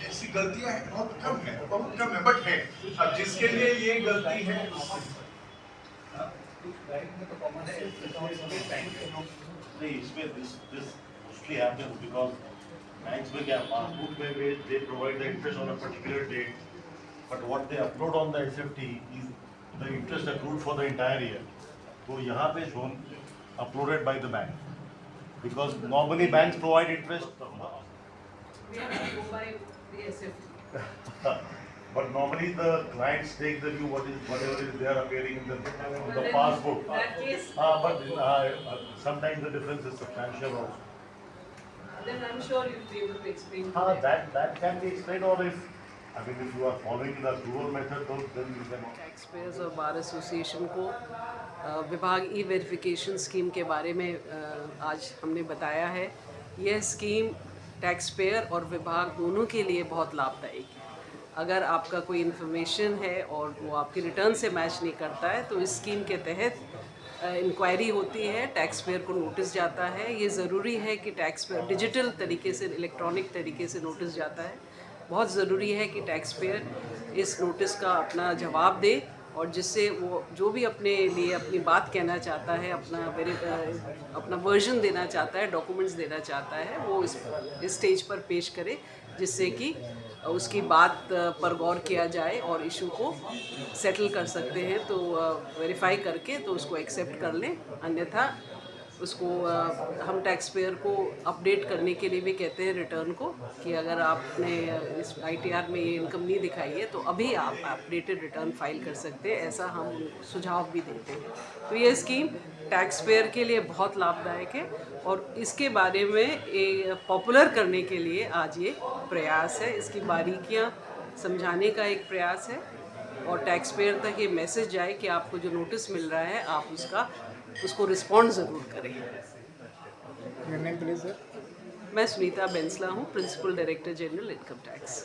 ऐसी गलतियां हैं, बहुत कम है, बट है। अब जिसके लिए ये गलती है, नहीं इसमें this mostly happens because banks में क्या पासबुक में they provide the interest on a particular date, but what they upload on the SFT is the interest accrued for the entire year. तो यहाँ पे shown uploaded by the bank because normally banks provide interest. We have to go by the SFT. But normally the clients take the view whatever is there appearing in the But then passbook. in that case, But sometimes the difference is substantial also. then I'm sure you'll be able to explain to them. That can be explained, or if you are following the accrual method, then you can. Taxpayers और bar association को विभाग ई verification scheme के बारे में आज हमने बताया है। यह स्कीम टैक्सपेयर और विभाग दोनों के लिए बहुत लाभदायक है। अगर आपका कोई इन्फॉर्मेशन है और वो आपके रिटर्न से मैच नहीं करता है तो इस स्कीम के तहत इंक्वायरी होती है, टैक्सपेयर को नोटिस जाता है। ये ज़रूरी है कि टैक्सपेयर डिजिटल तरीके से, इलेक्ट्रॉनिक तरीके से नोटिस जाता है। बहुत ज़रूरी है कि टैक्सपेयर इस नोटिस का अपना जवाब दे और जिससे वो जो भी अपने लिए अपनी बात कहना चाहता है, अपना वर्जन देना चाहता है, डॉक्यूमेंट्स देना चाहता है, वो इस स्टेज पर पेश करे, जिससे कि उसकी बात पर गौर किया जाए और इशू को सेटल कर सकते हैं। तो वेरीफाई करके तो उसको एक्सेप्ट कर लें, अन्यथा उसको हम टैक्स पेयर को अपडेट करने के लिए भी कहते हैं रिटर्न को कि अगर आपने इस ITR में ये इनकम नहीं दिखाई है तो अभी आप अपडेटेड रिटर्न फाइल कर सकते हैं, ऐसा हम सुझाव भी देते हैं। तो ये स्कीम टैक्स पेयर के लिए बहुत लाभदायक है और इसके बारे में पॉपुलर करने के लिए आज ये प्रयास है, इसकी बारीकियाँ समझाने का एक प्रयास है और टैक्स पेयर तक ये मैसेज जाए कि आपको जो नोटिस मिल रहा है आप उसको रिस्पॉन्ड ज़रूर करें। Your name please, sir. मैं सुनीता बेंसला हूँ, principal director general income tax.